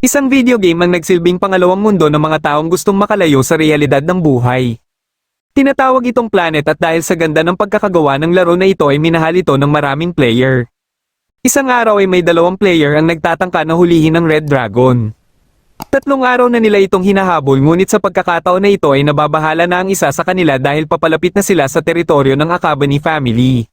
Isang video game ang nagsilbing pangalawang mundo ng mga taong gustong makalayo sa realidad ng buhay. Tinatawag itong Planet at dahil sa ganda ng pagkakagawa ng laro na ito ay minahal ito ng maraming player. Isang araw ay may 2 player ang nagtatangka na hulihin ng Red Dragon. 3 araw na nila itong hinahabol ngunit sa pagkakataon na ito ay nababahala na ang isa sa kanila dahil papalapit na sila sa teritoryo ng Akabani family.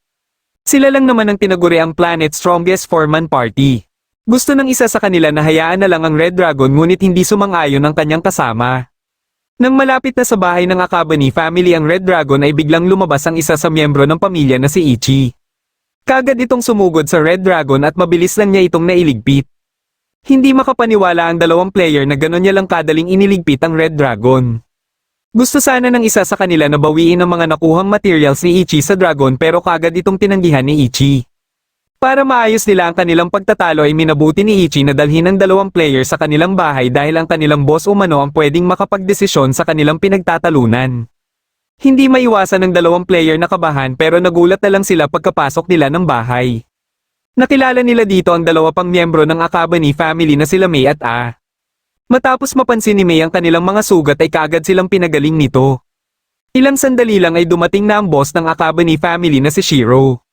Sila lang naman ang tinaguri ang Planet's Strongest Four-Man Party. Gusto ng isa sa kanila na hayaan na lang ang Red Dragon ngunit hindi sumang-ayon ang kanyang kasama. Nang malapit na sa bahay ng Akabani family ang Red Dragon ay biglang lumabas ang isa sa miyembro ng pamilya na si Ichi. Kagad itong sumugod sa Red Dragon at mabilis lang niya itong nailigpit. Hindi makapaniwala ang 2 player na gano'n niya lang kadaling iniligpit ang Red Dragon. Gusto sana ng isa sa kanila na bawiin ang mga nakuhang materials ni Ichi sa Dragon pero kagad itong tinanggihan ni Ichi. Para maayos nila ang kanilang pagtatalo ay minabuti ni Ichi na dalhin ang 2 player sa kanilang bahay dahil ang kanilang boss umano ang pwedeng makapagdesisyon sa kanilang pinagtatalunan. Hindi maiwasan ng 2 player na kabahan pero nagulat na lang sila pagkapasok nila ng bahay. Nakilala nila dito ang 2 pang miyembro ng Akabani family na sila Mei at A. Matapos mapansin ni Mei ang kanilang mga sugat ay kaagad silang pinagaling nito. Ilang sandali lang ay dumating na ang boss ng Akabani family na si Shiro.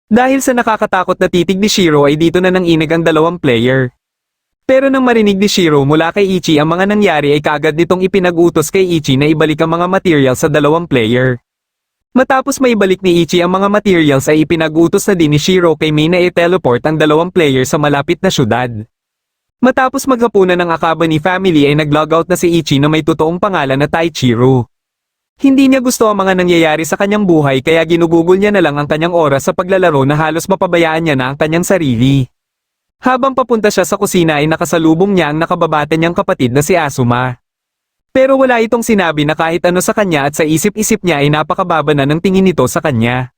Dahil sa nakakatakot na titig ni Shiro ay dito na nanginig ang 2 player. Pero nang marinig ni Shiro mula kay Ichi ang mga nangyari ay kaagad nitong ipinag-utos kay Ichi na ibalik ang mga materials sa 2 player. Matapos maibalik ni Ichi ang mga materials ay ipinag-utos na din ni Shiro kay Mei na i-teleport ang 2 player sa malapit na syudad. Matapos maghapunan ng Akabani family ay nag-logout na si Ichi na may totoong pangalan na Taichiro. Hindi niya gusto ang mga nangyayari sa kanyang buhay kaya ginugugol niya na lang ang kanyang oras sa paglalaro na halos mapabayaan niya na ang kanyang sarili. Habang papunta siya sa kusina ay nakasalubong niya ang nakababata niyang kapatid na si Asuma. Pero wala itong sinabi na kahit ano sa kanya at sa isip-isip niya ay napakababa na ng tingin nito sa kanya.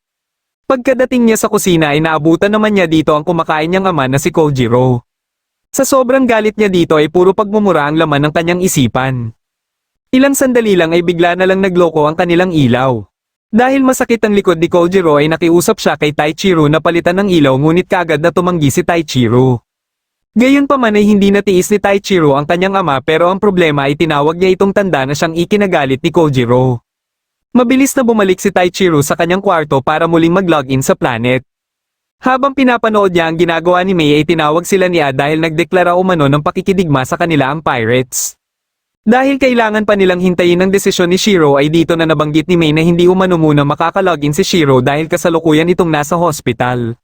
Pagkadating niya sa kusina ay naabutan naman niya dito ang kumakain niyang ama na si Kojiro. Sa sobrang galit niya dito ay puro pagmumura ang laman ng kanyang isipan. Ilang sandali lang ay bigla na lang nagloko ang kanilang ilaw. Dahil masakit ang likod ni Kojiro ay nakiusap siya kay Taichiro na palitan ng ilaw ngunit kaagad na tumanggi si Taichiro. Gayunpaman ay hindi natiis ni Taichiro ang kanyang ama pero ang problema ay tinawag niya itong tanda na siyang ikinagalit ni Kojiro. Mabilis na bumalik si Taichiro sa kanyang kwarto para muling mag-login sa Planet. Habang pinapanood niya ang ginagawa ni Mei ay tinawag sila ni A dahil nagdeklara umano ng pakikidigma sa kanila ang pirates. Dahil kailangan pa nilang hintayin ang desisyon ni Shiro ay dito na nabanggit ni Mei na hindi umano muna makakalogin si Shiro dahil kasalukuyan itong nasa hospital.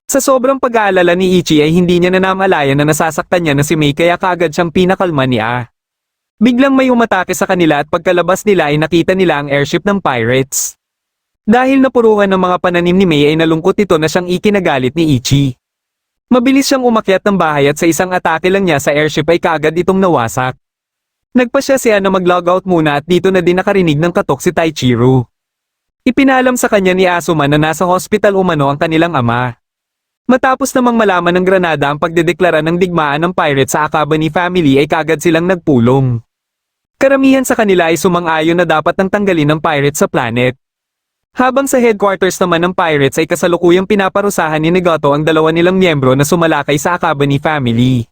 Sa sobrang pag-aalala ni Ichi ay hindi niya na namalayan na nasasaktan niya na si Mei kaya kaagad siyang pinakalma ni A. Biglang may umatake sa kanila at pagkalabas nila ay nakita nila ang airship ng pirates. Dahil napuruhan ng mga pananim ni Mei ay nalungkot ito na siyang ikinagalit ni Ichi. Mabilis siyang umakyat ng bahay at sa isang atake lang niya sa airship ay kaagad itong nawasak. Nagpasya siya na mag-logout muna at dito na din nakarinig ng katok si Taichiro. Ipinalam sa kanya ni Asuma na nasa hospital umano ang kanilang ama. Matapos namang malaman ng Granada ang pagdedeklara ng digmaan ng pirates sa Akabani family ay kaagad silang nagpulong. Karamihan sa kanila ay sumang-ayon na dapat nang tanggalin ng pirates sa Planet. Habang sa headquarters naman ng pirates ay kasalukuyang pinaparusahan ni Nagato ang 2 nilang miyembro na sumalakay sa Akabani family.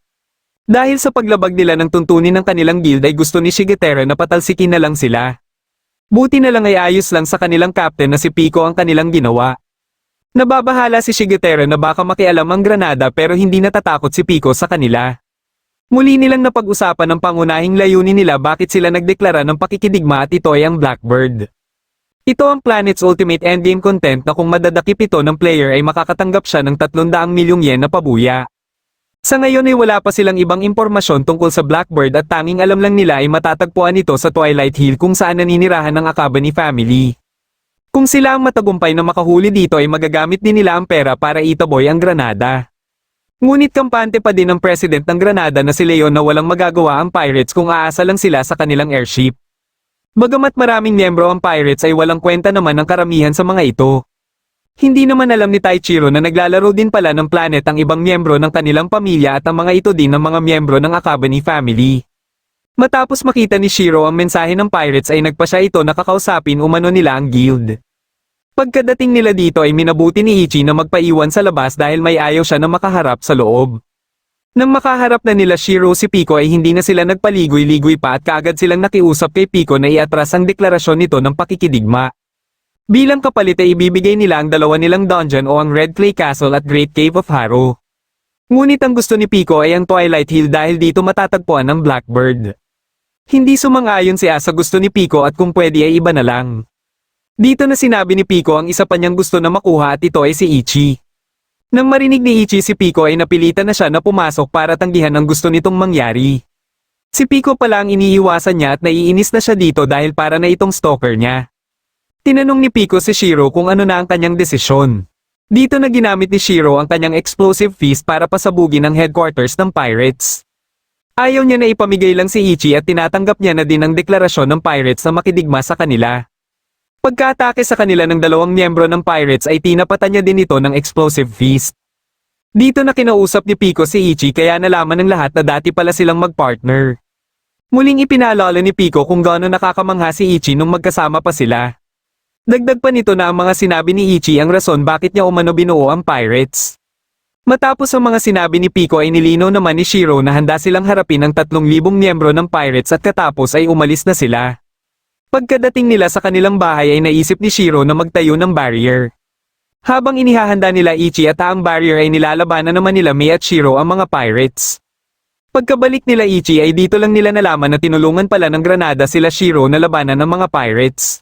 Dahil sa paglabag nila ng tuntunin ng kanilang guild ay gusto ni Shigetera na patalsikin na lang sila. Buti na lang ay ayos lang sa kanilang captain na si Pico ang kanilang ginawa. Nababahala si Shigetera na baka makialam ang Granada pero hindi natatakot si Pico sa kanila. Muli nilang napag-usapan ang pangunahing layunin nila bakit sila nagdeklara ng pakikidigma at ito ay ang Blackbird. Ito ang Planet's ultimate endgame content na kung madadakip ito ng player ay makakatanggap siya ng 300 milyong yen na pabuya. Sa ngayon ay wala pa silang ibang impormasyon tungkol sa Blackbird at tanging alam lang nila ay matatagpuan ito sa Twilight Hill kung saan naninirahan ng Akabani family. Kung sila ang matagumpay na makahuli dito ay magagamit din nila ang pera para itaboy ang Granada. Ngunit kampante pa din ng president ng Granada na si Leon na walang magagawa ang pirates kung aasa lang sila sa kanilang airship. Bagamat maraming miyembro ang pirates ay walang kwenta naman ang karamihan sa mga ito. Hindi naman alam ni Taichiro na naglalaro din pala ng Planet ang ibang miyembro ng kanilang pamilya at ang mga ito din ng mga miyembro ng Akabani family. Matapos makita ni Shiro ang mensahe ng pirates ay nagpa siya ito na kakausapin umano nila ang guild. Pagkadating nila dito ay minabuti ni Ichi na magpaiwan sa labas dahil may ayaw siya na makaharap sa loob. Nang makaharap na nila Shiro si Pico ay hindi na sila nagpaligoy-ligoy pa at kaagad silang nakiusap kay Pico na iatras ang deklarasyon nito ng pakikidigma. Bilang kapalit ay ibibigay nila ang dalawa nilang dungeon o ang Red Clay Castle at Great Cave of Harrow. Ngunit ang gusto ni Pico ay ang Twilight Hill dahil dito matatagpuan ang Blackbird. Hindi sumang-ayon si A sa gusto ni Pico at kung pwede ay iba na lang. Dito na sinabi ni Pico ang isa pa niyang gusto na makuha at ito ay si Ichi. Nang marinig ni Ichi si Pico ay napilitan na siya na pumasok para tanggihan ang gusto nitong mangyari. Si Pico pala ang iniiwasan niya at naiinis na siya dito dahil para na itong stalker niya. Tinanong ni Pico si Shiro kung ano na ang kanyang desisyon. Dito na ginamit ni Shiro ang kanyang explosive fist para pasabugin ang headquarters ng pirates. Ayaw niya na ipamigay lang si Ichi at tinatanggap niya na din ang deklarasyon ng pirates na makidigma sa kanila. Pagka-atake sa kanila ng dalawang miyembro ng pirates ay tinapatan niya din ito ng explosive fist. Dito na kinausap ni Pico si Ichi kaya nalaman ng lahat na dati pala silang magpartner. Muling ipinaalala ni Pico kung gaano nakakamangha si Ichi nung magkasama pa sila. Dagdag pa nito na ang mga sinabi ni Ichi ang rason bakit niya umano binuo ang pirates. Matapos ang mga sinabi ni Pico ay nilinaw naman ni Shiro na handa silang harapin ang 3,000 miyembro ng pirates at katapos ay umalis na sila. Pagkadating nila sa kanilang bahay ay naisip ni Shiro na magtayo ng barrier. Habang inihahanda nila Ichi at ang barrier ay nilalabanan naman nila Mei at Shiro ang mga pirates. Pagkabalik nila Ichi ay dito lang nila nalaman na tinulungan pala ng granada sila Shiro na labanan ng mga pirates.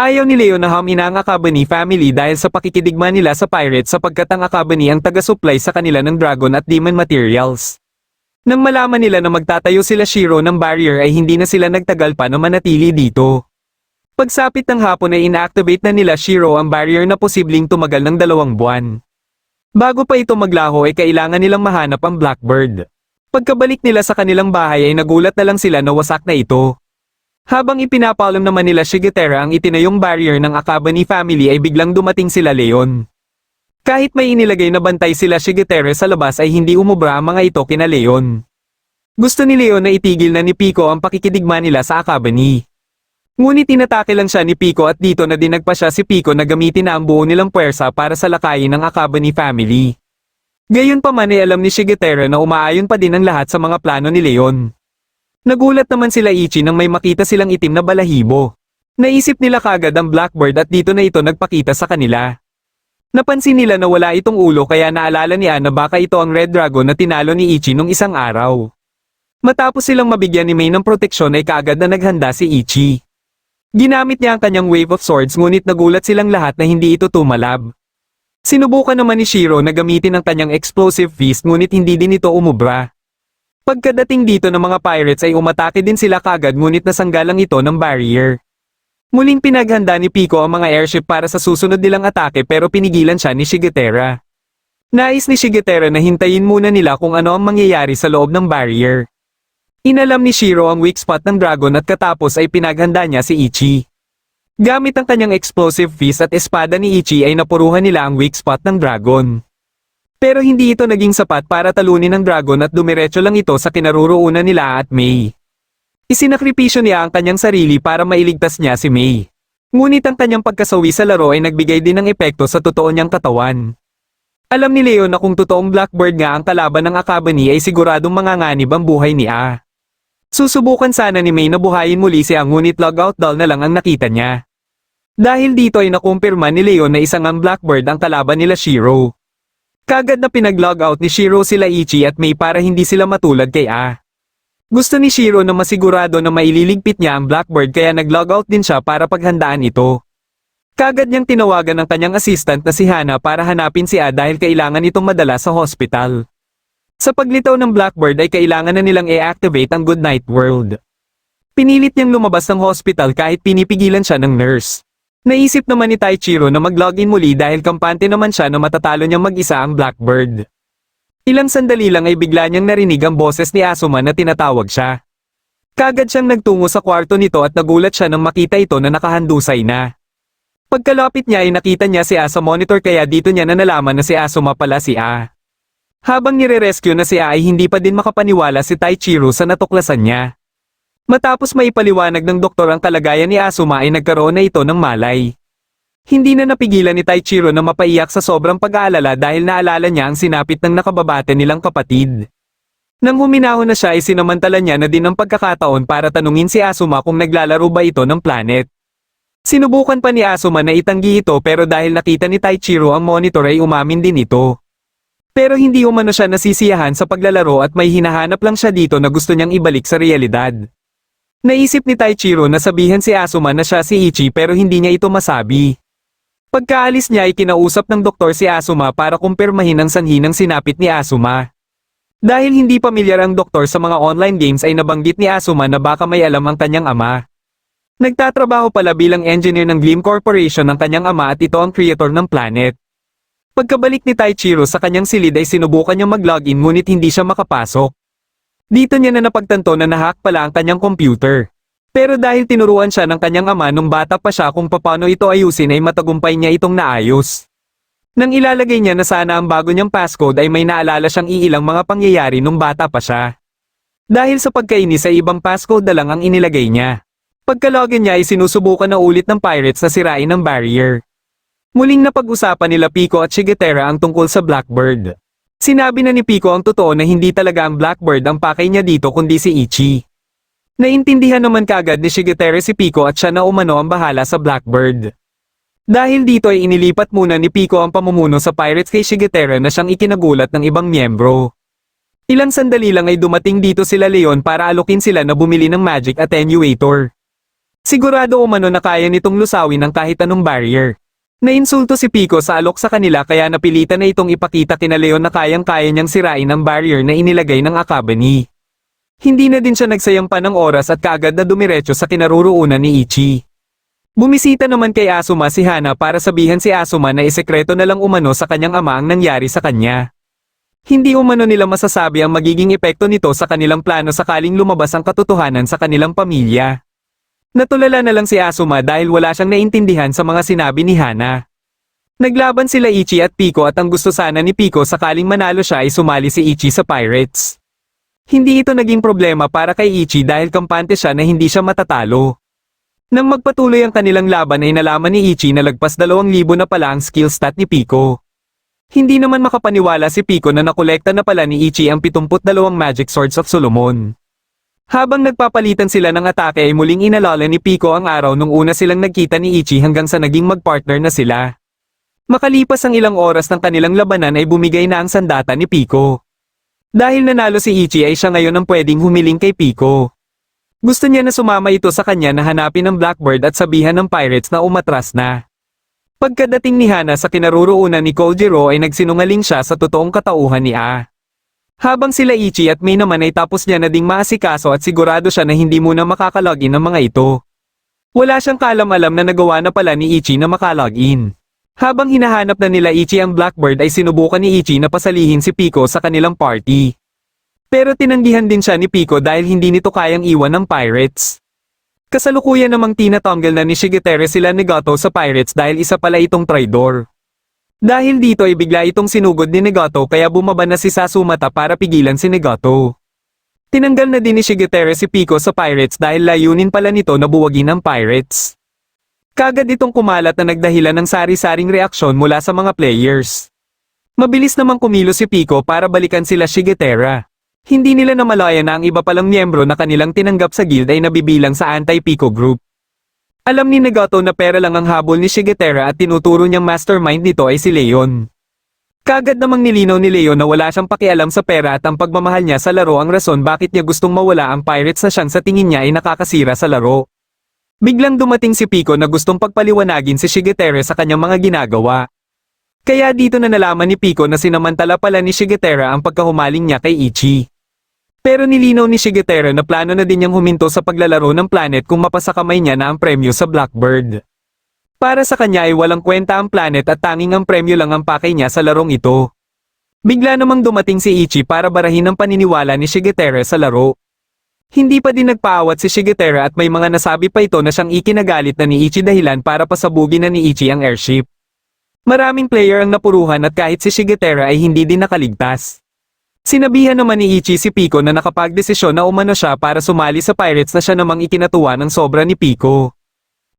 Ayaw ni Leo na hamina ang Akabani family dahil sa pakikidigma nila sa pirates sapagkat ang Akabani ang taga-supply sa kanila ng dragon at demon materials. Nang malaman nila na magtatayo sila Shiro ng barrier ay hindi na sila nagtagal pa na manatili dito. Pagsapit ng hapon ay inactivate na nila Shiro ang barrier na posibleng tumagal ng 2 buwan. Bago pa ito maglaho ay kailangan nilang mahanap ang Blackbird. Pagkabalik nila sa kanilang bahay ay nagulat na lang sila na wasak na ito. Habang ipinapalam naman nila Shigetera ang itinayong barrier ng Akabani family ay biglang dumating sila Leon. Kahit may inilagay na bantay sila Shigetera sa labas ay hindi umubra ang mga ito kina Leon. Gusto ni Leon na itigil na ni Pico ang pakikidigma nila sa Akabani. Ngunit tinatake lang siya ni Pico at dito na dinagpa siya si Pico na gamitin na ang buo nilang puwersa para salakayin ang Akabani family. Gayunpaman ay alam ni Shigetera na umaayon pa din ang lahat sa mga plano ni Leon. Nagulat naman sila Ichi nang may makita silang itim na balahibo. Naisip nila kagad ang Blackbird at dito na ito nagpakita sa kanila. Napansin nila na wala itong ulo kaya naalala ni Anna baka ito ang Red Dragon na tinalo ni Ichi nung isang araw. Matapos silang mabigyan ni Mei ng proteksyon ay kaagad na naghanda si Ichi. Ginamit niya ang kanyang Wave of Swords ngunit nagulat silang lahat na hindi ito tumalab. Sinubukan naman ni Shiro na gamitin ang kanyang Explosive Fist ngunit hindi din ito umubra. Pagkadating dito ng mga pirates ay umatake din sila kaagad ngunit nasanggalang ito ng barrier. Muling pinaghanda ni Pico ang mga airship para sa susunod nilang atake pero pinigilan siya ni Shigetera. Nais ni Shigetera na hintayin muna nila kung ano ang mangyayari sa loob ng barrier. Inalam ni Shiro ang weak spot ng dragon at katapos ay pinaghanda niya si Ichi. Gamit ang kanyang explosive fist at espada ni Ichi ay napuruhan nila ang weak spot ng dragon. Pero hindi ito naging sapat para talunin ang dragon at dumiretso lang ito sa kinaroroonan nila at Mei. Isinakripisyo niya ang kanyang sarili para mailigtas niya si Mei. Ngunit ang kanyang pagkasawi sa laro ay nagbigay din ng epekto sa totoo niyang katawan. Alam ni Leo na kung totoong Blackbird nga ang kalaban ng Akabani ay siguradong manganganib ang buhay ni A. Susubukan sana ni Mei na buhayin muli si A ngunit logout doll na lang ang nakita niya. Dahil dito ay nakumpirma ni Leo na isang ang Blackbird ang kalaban nila Shiro. Kagad na pinag-logout ni Shiro sila Ichi at Mei para hindi sila matulad kay A. Gusto ni Shiro na masigurado na maililigpit niya ang Blackbird kaya nag-logout din siya para paghandaan ito. Kagad niyang tinawagan ng kanyang assistant na si Hana para hanapin si A dahil kailangan itong madala sa hospital. Sa paglitaw ng Blackbird ay kailangan na nilang i-activate ang Goodnight World. Pinilit niyang lumabas ng hospital kahit pinipigilan siya ng nurse. Naisip naman ni Taichiro na mag-login muli dahil kampante naman siya na matatalo niyang mag-isa ang Blackbird. Ilang sandali lang ay bigla niyang narinig ang boses ni Asuma na tinatawag siya. Kagad siyang nagtungo sa kwarto nito at nagulat siya nang makita ito na nakahandusay na. Pagkalapit niya ay nakita niya si A sa monitor kaya dito niya na nalaman na si Asuma pala si A. Habang nire-rescue na si A ay hindi pa din makapaniwala si Taichiro sa natuklasan niya. Matapos maipaliwanag ng doktor ang kalagayan ni Asuma ay nagkaroon na ito ng malay. Hindi na napigilan ni Taichiro na mapaiyak sa sobrang pag-aalala dahil naalala niya ang sinapit ng nakababate nilang kapatid. Nang huminahon na siya ay sinamantala niya na din ang pagkakataon para tanungin si Asuma kung naglalaro ba ito ng planet. Sinubukan pa ni Asuma na itanggi ito pero dahil nakita ni Taichiro ang monitor ay umamin din ito. Pero hindi umano siya nasisiyahan sa paglalaro at may hinahanap lang siya dito na gusto niyang ibalik sa realidad. Naisip ni Taichiro na sabihan si Asuma na siya si Ichi pero hindi niya ito masabi. Pagkaalis niya ay kinausap ng doktor si Asuma para kumpirmahin ang sanhi ng sinapit ni Asuma. Dahil hindi pamilyar ang doktor sa mga online games ay nabanggit ni Asuma na baka may alam ang kanyang ama. Nagtatrabaho pala bilang engineer ng Gleam Corporation ang kanyang ama at ito ang creator ng planet. Pagkabalik ni Taichiro sa kanyang silid ay sinubukan niyang mag-login ngunit hindi siya makapasok. Dito niya na napagtanto na nahack pala ang kanyang computer. Pero dahil tinuruan siya ng kanyang ama nung bata pa siya kung paano ito ayusin ay matagumpay niya itong naayos. Nang ilalagay niya na sana ang bago niyang passcode ay may naalala siyang iilang mga pangyayari nung bata pa siya. Dahil sa pagkainis ay ibang passcode na lang ang inilagay niya. Pagka-login niya ay sinusubukan na ulit ng pirates na sirain ang barrier. Muling napag-usapan nila Pico at Shigetera ang tungkol sa Blackbird. Sinabi na ni Pico ang totoo na hindi talaga ang Blackbird ang pakay niya dito kundi si Ichi. Naintindihan naman kagad ni Shigetera si Pico at siya na umano ang bahala sa Blackbird. Dahil dito ay inilipat muna ni Pico ang pamumuno sa pirates kay Shigetera na siyang ikinagulat ng ibang miyembro. Ilang sandali lang ay dumating dito sila Leon para alukin sila na bumili ng magic attenuator. Sigurado umano na kaya nitong lusawin ang kahit anong barrier. Nainsulto si Pico sa alok sa kanila kaya napilitan na itong ipakita kina Leon na kayang-kaya niyang sirain ang barrier na inilagay ng Akabani. Hindi na din siya nagsayang pa ng oras at kaagad na dumiretso sa kinaruruunan ni Ichi. Bumisita naman kay Asuma si Hana para sabihan si Asuma na isekreto na lang umano sa kanyang ama ang nangyari sa kanya. Hindi umano nila masasabi ang magiging epekto nito sa kanilang plano sakaling lumabas ang katotohanan sa kanilang pamilya. Natulala na lang si Asuma dahil wala siyang naintindihan sa mga sinabi ni Hana. Naglaban sila Ichi at Pico at ang gusto sana ni Pico sakaling manalo siya ay sumali si Ichi sa Pirates. Hindi ito naging problema para kay Ichi dahil kampante siya na hindi siya matatalo. Nang magpatuloy ang kanilang laban ay nalaman ni Ichi na lagpas 2,000 na pala ang skill stat ni Pico. Hindi naman makapaniwala si Pico na nakolekta na pala ni Ichi ang 72 Magic Swords of Solomon. Habang nagpapalitan sila ng atake ay muling inalala ni Pico ang araw nung una silang nagkita ni Ichi hanggang sa naging magpartner na sila. Makalipas ang ilang oras ng kanilang labanan ay bumigay na ang sandata ni Pico. Dahil nanalo si Ichi ay siya ngayon ang pwedeng humiling kay Pico. Gusto niya na sumama ito sa kanya na hanapin ang Blackbird at sabihan ng pirates na umatras na. Pagkadating ni Hana sa kinaruruunan ni Kojiro ay nagsinungaling siya sa totoong katauhan ni A. Habang sila Ichi at May naman ay tapos niya na ding maasikaso at sigurado siya na hindi muna makakalogin ang mga ito. Wala siyang kaalam-alam na nagawa na pala ni Ichi na makalogin. Habang hinahanap na nila Ichi ang Blackbird ay sinubukan ni Ichi na pasalihin si Pico sa kanilang party. Pero tinanggihan din siya ni Pico dahil hindi nito kayang iwan ng pirates. Kasalukuyan namang tinatanggal na ni Shigetera sila Negato sa pirates dahil isa pala itong traidor. Dahil dito ay bigla itong sinugod ni Negato kaya bumaba na si Sasumata para pigilan si Negato. Tinanggal na din ni Shigetera si Pico sa pirates dahil layunin pala nito na buwagin ang pirates. Kagad itong kumalat na nagdahilan ng sari-saring reaksyon mula sa mga players. Mabilis namang kumilos si Pico para balikan sila Shigetera. Hindi nila namalaya na ang iba palang miyembro na kanilang tinanggap sa guild ay nabibilang sa anti-Pico group. Alam ni Nagato na pera lang ang habol ni Shigetera at tinuturo niyang mastermind nito ay si Leon. Kagad namang nilinaw ni Leon na wala siyang pakialam sa pera at ang pagmamahal niya sa laro ang rason bakit niya gustong mawala ang pirates na siyang sa tingin niya ay nakakasira sa laro. Biglang dumating si Pico na gustong pagpaliwanagin si Shigetera sa kanyang mga ginagawa. Kaya dito na nalaman ni Pico na sinamantala pala ni Shigetera ang pagkahumaling niya kay Ichi. Pero nilinaw ni Shigetera na plano na din niyang huminto sa paglalaro ng planet kung mapasa kamay niya na ang premyo sa Blackbird. Para sa kanya ay walang kwenta ang planet at tanging ang premyo lang ang pakay niya sa larong ito. Bigla namang dumating si Ichi para barahin ang paniniwala ni Shigetera sa laro. Hindi pa din nagpaawat si Shigetera at may mga nasabi pa ito na siyang ikinagalit na ni Ichi dahilan para pasabugin na ni Ichi ang airship. Maraming player ang napuruhan at kahit si Shigetera ay hindi din nakaligtas. Sinabihan naman ni Ichi si Pico na nakapagdesisyon na umano siya para sumali sa pirates na siya namang ikinatuwa ng sobra ni Pico.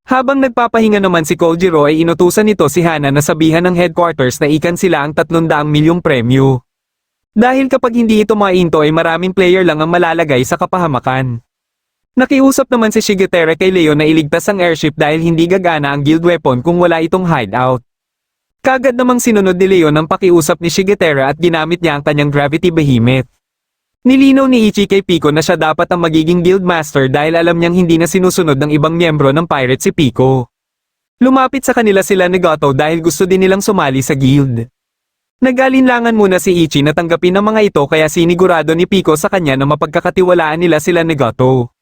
Habang nagpapahinga naman si Kojiro ay inutusan nito si Hana na sabihan ng headquarters na ikan sila ang 300 milyong premyo. Dahil kapag hindi ito mainto ay maraming player lang ang malalagay sa kapahamakan. Nakiusap naman si Shigetere kay Leon na iligtas ang airship dahil hindi gagana ang guild weapon kung wala itong hideout. Kagad namang sinunod ni Leon ang pakiusap ni Shigetere at ginamit niya ang kanyang gravity behemoth. Nilinaw ni Ichi kay Pico na siya dapat ang magiging guild master dahil alam niyang hindi na sinusunod ng ibang miyembro ng pirate si Pico. Lumapit sa kanila sila ni Goto dahil gusto din nilang sumali sa guild. Nag-alinlangan muna si Ichi na tanggapin ang mga ito kaya sinigurado ni Pico sa kanya na mapagkakatiwalaan nila sila ni Goto.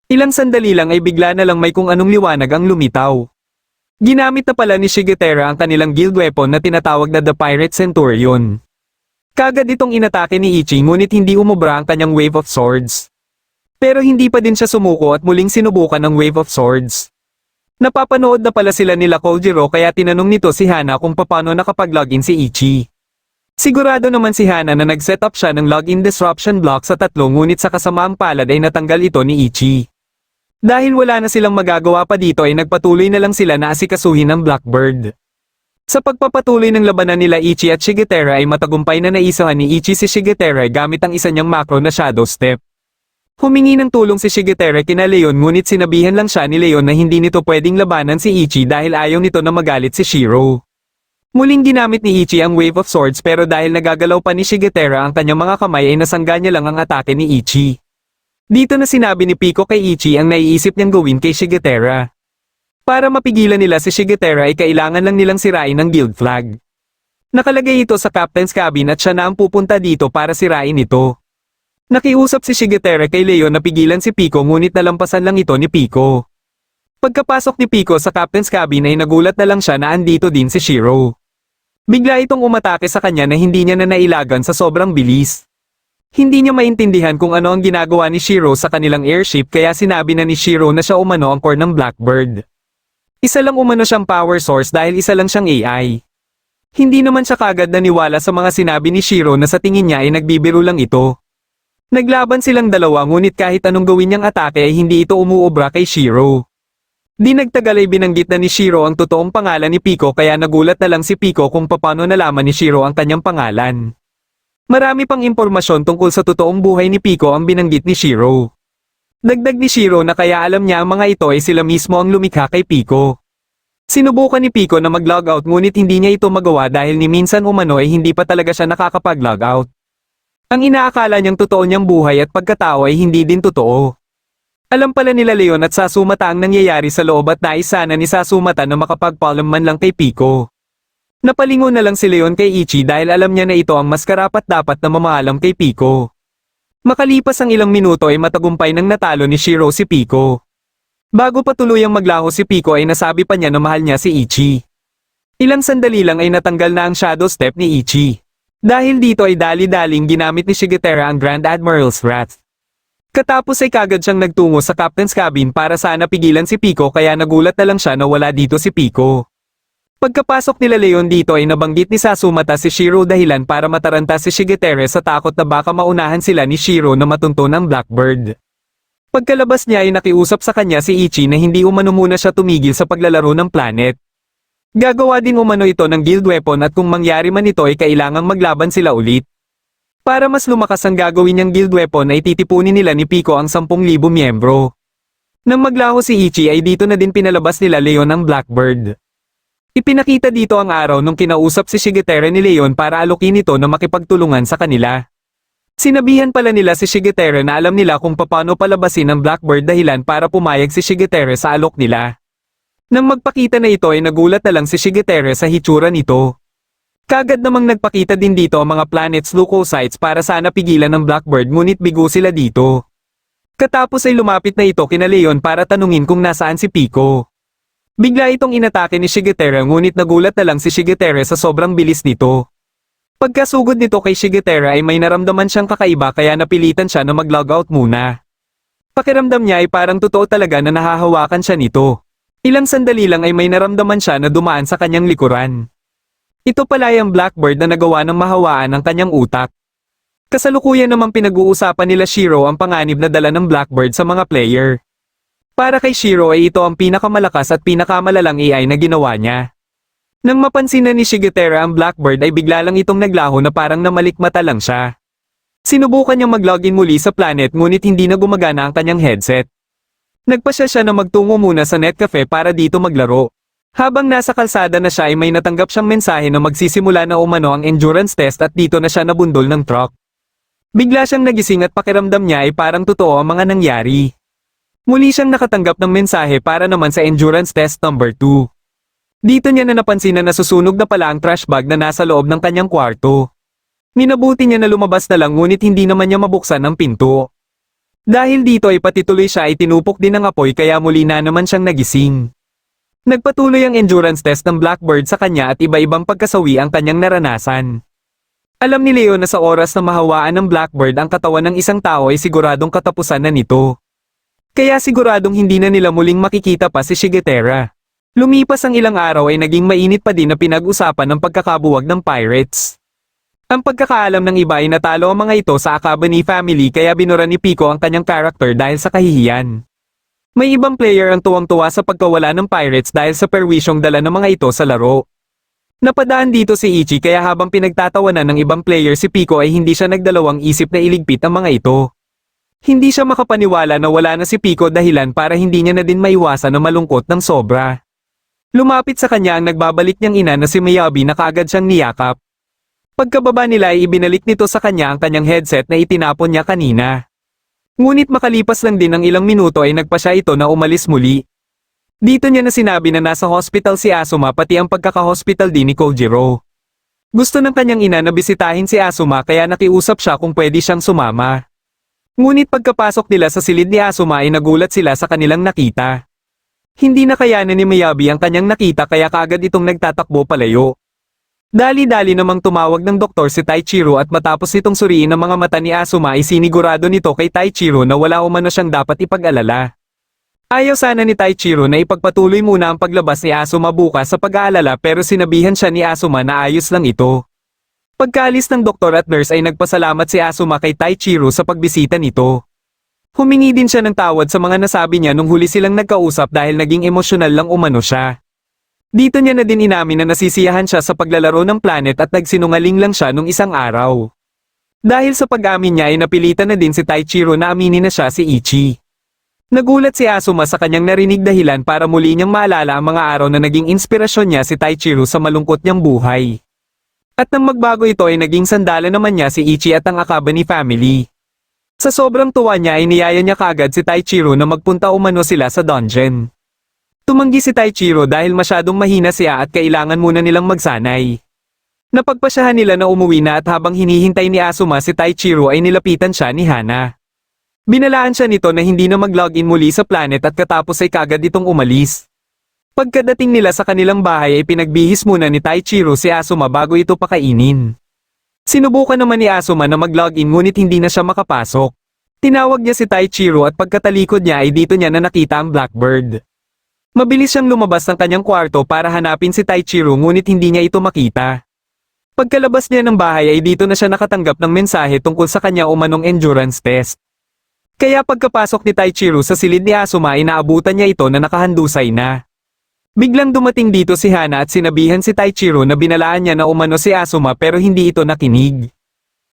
Ilang sandali lang ay bigla na lang may kung anong liwanag ang lumitaw. Ginamit na pala ni Shigetere ang kanilang guild weapon na tinatawag na The Pirate Centurion. Kagad itong inatake ni Ichi ngunit hindi umubra ang kanyang Wave of Swords. Pero hindi pa din siya sumuko at muling sinubukan ang Wave of Swords. Napapanood na pala sila nila Kojiro kaya tinanong nito si Hana kung paano nakapag-login si Ichi. Sigurado naman si Hana na nag-set up siya ng login disruption block sa tatlo ngunit sa kasamaang palad ay natanggal ito ni Ichi. Dahil wala na silang magagawa pa dito ay nagpatuloy na lang sila na asikasuhin ng Blackbird. Sa pagpapatuloy ng labanan nila Ichi at Shigetere ay matagumpay na naisahan ni Ichi si Shigetere gamit ang isa niyang macro na Shadow Step. Humingi ng tulong si Shigetere kina Leon ngunit sinabihan lang siya ni Leon na hindi nito pwedeng labanan si Ichi dahil ayaw nito na magalit si Shiro. Muling ginamit ni Ichi ang Wave of Swords pero dahil nagagalaw pa ni Shigetere ang kanyang mga kamay ay nasangga niya lang ang atake ni Ichi. Dito na sinabi ni Pico kay Ichi ang naiisip niyang gawin kay Shigetere. Para mapigilan nila si Shigetere ay kailangan lang nilang sirain ang guild flag. Nakalagay ito sa captain's cabin at siya na ang pupunta dito para sirain ito. Nakiusap si Shigetere kay Leon na pigilan si Pico ngunit nalampasan lang ito ni Pico. Pagkapasok ni Pico sa captain's cabin ay nagulat na lang siya na andito din si Shiro. Bigla itong umatake sa kanya na hindi niya na nailagan sa sobrang bilis. Hindi niya maintindihan kung ano ang ginagawa ni Shiro sa kanilang airship kaya sinabi na ni Shiro na siya umano ang core ng Blackbird. Isa lang umano siyang power source dahil isa lang siyang AI. Hindi naman siya kagad naniwala sa mga sinabi ni Shiro na sa tingin niya ay nagbibiro lang ito. Naglaban silang dalawa ngunit kahit anong gawin niyang atake ay hindi ito umuobra kay Shiro. Di nagtagal ay binanggit na ni Shiro ang totoong pangalan ni Pico kaya nagulat na lang si Pico kung paano nalaman ni Shiro ang kanyang pangalan. Marami pang impormasyon tungkol sa totoong buhay ni Pico ang binanggit ni Shiro. Dagdag ni Shiro na kaya alam niya ang mga ito ay sila mismo ang lumikha kay Pico. Sinubukan ni Pico na mag-logout ngunit hindi niya ito magawa dahil ni minsan umano ay hindi pa talaga siya nakakapag-logout. Ang inaakala niyang totoo niyang buhay at pagkatao ay hindi din totoo. Alam pala nila Leon at Sasumata ang nangyayari sa loob at nais sana ni Sasumata na makapagpaalam man lang kay Pico. Napalingon na lang si Leon kay Ichi dahil alam niya na ito ang mas karapat-dapat na mamaalam kay Pico. Makalipas ang ilang minuto ay matagumpay nang natalo ni Shiro si Pico. Bago pa tuluyang maglaho si Pico ay nasabi pa niya na mahal niya si Ichi. Ilang sandali lang ay natanggal na ang Shadow Step ni Ichi. Dahil dito ay dali-daling ginamit ni Shigetere ang Grand Admiral's Wrath. Katapos ay kagad siyang nagtungo sa captain's cabin para sana pigilan si Pico kaya nagulat na lang siya na wala dito si Pico. Pagkapasok nila Leon dito ay nabanggit ni Sasumata si Shiro dahilan para mataranta si Shigetere sa takot na baka maunahan sila ni Shiro na matunto ng Blackbird. Pagkalabas niya ay nakiusap sa kanya si Ichi na hindi umano muna siya tumigil sa paglalaro ng planet. Gagawa din umano ito ng guild weapon at kung mangyari man ito ay kailangang maglaban sila ulit. Para mas lumakas ang gagawin niyang guild weapon ay titipunin nila ni Pico ang 10,000 miyembro. Nang maglaho si Ichi ay dito na din pinalabas nila Leon ang Blackbird. Ipinakita dito ang araw nung kinausap si Shigetere ni Leon para alokin ito na makipagtulungan sa kanila. Sinabihan pala nila si Shigetere na alam nila kung paano palabasin ang Blackbird dahilan para pumayag si Shigetere sa alok nila. Nang magpakita na ito ay nagulat na lang si Shigetere sa hitsura nito. Kagad namang nagpakita din dito ang mga planet's leucocytes para sana pigilan ng Blackbird ngunit bigo sila dito. Katapos ay lumapit na ito kina Leon para tanungin kung nasaan si Pico. Bigla itong inatake ni Shigetere ngunit nagulat na lang si Shigetere sa sobrang bilis nito. Pagkasugod nito kay Shigetere ay may naramdaman siyang kakaiba kaya napilitan siya na mag-logout muna. Pakiramdam niya ay parang totoo talaga na nahahawakan siya nito. Ilang sandali lang ay may naramdaman siya na dumaan sa kanyang likuran. Ito pala ang Blackbird na nagawa ng mahawaan ang kanyang utak. Kasalukuyan namang pinag-uusapan nila Shiro ang panganib na dala ng Blackbird sa mga player. Para kay Shiro ay ito ang pinakamalakas at pinakamalalang AI na ginawa niya. Nang mapansin na ni Shigetera ang Blackbird ay bigla lang itong naglaho na parang namalikmata lang siya. Sinubukan niyang mag-login muli sa planet ngunit hindi na gumagana ang kanyang headset. Nagpasya siya na magtungo muna sa netcafe para dito maglaro. Habang nasa kalsada na siya ay may natanggap siyang mensahe na magsisimula na umano ang endurance test at dito na siya nabundol ng truck. Bigla siyang nagising at pakiramdam niya ay parang totoo ang mga nangyari. Muli siyang nakatanggap ng mensahe para naman sa endurance test number 2. Dito niya na napansin na nasusunog na pala ang trash bag na nasa loob ng kanyang kwarto. Minabuti niya na lumabas na lang ngunit hindi naman niya mabuksan ang pinto. Dahil dito ay patituloy siya ay tinupok din ng apoy kaya muli na naman siyang nagising. Nagpatuloy ang endurance test ng Blackbird sa kanya at iba-ibang pagkasawi ang kanyang naranasan. Alam ni Leo na sa oras na mahawaan ng Blackbird ang katawan ng isang tao ay siguradong katapusan na nito. Kaya siguradong hindi na nila muling makikita pa si Shigetera. Lumipas ang ilang araw ay naging mainit pa din na pinag-usapan ng pagkakabuwag ng pirates. Ang pagkakaalam ng iba ay natalo ang mga ito sa Akabani family kaya binura ni Pico ang kanyang character dahil sa kahihiyan. May ibang player ang tuwang-tuwa sa pagkawala ng pirates dahil sa perwisyong dala ng mga ito sa laro. Napadaan dito si Ichi kaya habang pinagtatawanan ng ibang player si Pico ay hindi siya nagdalawang isip na iligpit ang mga ito. Hindi siya makapaniwala na wala na si Pico dahilan para hindi niya na din maiwasan na malungkot ng sobra. Lumapit sa kanya ang nagbabalik niyang ina na si Miyabi na kaagad siyang niyakap. Pagkababa nila ay ibinalik nito sa kanya ang kanyang headset na itinapon niya kanina. Ngunit makalipas lang din ng ilang minuto ay nagpasya ito na umalis muli. Dito niya na sinabi na nasa hospital si Asuma pati ang pagkaka-hospital din ni Kojiro. Gusto ng kanyang ina na bisitahin si Asuma kaya nakiusap siya kung pwede siyang sumama. Ngunit pagkapasok nila sa silid ni Asuma ay nagulat sila sa kanilang nakita. Hindi na kayanan ni Miyabi ang kanyang nakita kaya kaagad itong nagtatakbo palayo. Dali-dali namang tumawag ng doktor si Taichiro at matapos nitong suriin ang mga mata ni Asuma ay sinigurado nito kay Taichiro na wala umano siyang dapat ipag-alala. Ayaw sana ni Taichiro na ipagpatuloy muna ang paglabas ni Asuma bukas sa pag-aalala pero sinabihan siya ni Asuma na ayos lang ito. Pagkaalis ng doktor at nurse ay nagpasalamat si Asuma kay Taichiro sa pagbisita nito. Humingi din siya ng tawad sa mga nasabi niya nung huli silang nagkausap dahil naging emosyonal lang umano siya. Dito niya na din inamin na nasisiyahan siya sa paglalaro ng planet at nagsinungaling lang siya nung isang araw. Dahil sa pag-amin niya ay napilitan na din si Taichiro na aminin na siya si Ichi. Nagulat si Asuma sa kanyang narinig dahilan para muli niyang maalala ang mga araw na naging inspirasyon niya si Taichiro sa malungkot niyang buhay. At nang magbago ito ay naging sandala naman niya si Ichi at ang Akabani family. Sa sobrang tuwa niya ay niyaya niya kaagad si Taichiro na magpunta umano sila sa dungeon. Tumanggi si Taichiro dahil masyadong mahina siya at kailangan muna nilang magsanay. Napagpasyahan nila na umuwi na at habang hinihintay ni Asuma si Taichiro ay nilapitan siya ni Hana. Binalaan siya nito na hindi na mag-login muli sa planet at katapos ay kagad itong umalis. Pagkadating nila sa kanilang bahay ay pinagbihis muna ni Taichiro si Asuma bago ito pakainin. Sinubukan naman ni Asuma na mag-login ngunit hindi na siya makapasok. Tinawag niya si Taichiro at pagkatalikod niya ay dito niya na nakita ang Blackbird. Mabilis siyang lumabas ng kanyang kwarto para hanapin si Taichiro ngunit hindi niya ito makita. Pagkalabas niya ng bahay ay dito na siya nakatanggap ng mensahe tungkol sa kanya umanong endurance test. Kaya pagkapasok ni Taichiro sa silid ni Asuma ay naabutan niya ito na nakahandusay na. Biglang dumating dito si Hana at sinabihan si Taichiro na binalaan niya na umano si Asuma pero hindi ito nakinig.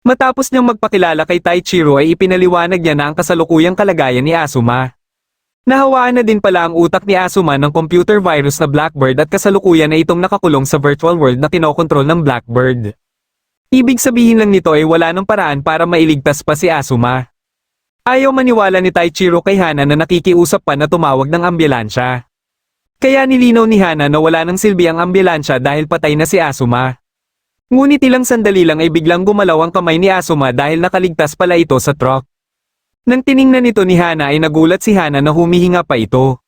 Matapos niyang magpakilala kay Taichiro ay ipinaliwanag niya na ang kasalukuyang kalagayan ni Asuma. Nahawaan na din pala ang utak ni Asuma ng computer virus na Blackbird at kasalukuyan na itong nakakulong sa virtual world na kinokontrol ng Blackbird. Ibig sabihin lang nito ay wala ng paraan para mailigtas pa si Asuma. Ayaw maniwala ni Taichiro kay Hana na nakikiusap pa na tumawag ng ambulansya. Kaya nilinaw ni Hana na wala nang silbi ang ambulansya dahil patay na si Asuma. Ngunit ilang sandali lang ay biglang gumalaw ang kamay ni Asuma dahil nakaligtas pala ito sa truck. Nang tiningnan nito ni Hana ay nagulat si Hana na humihinga pa ito.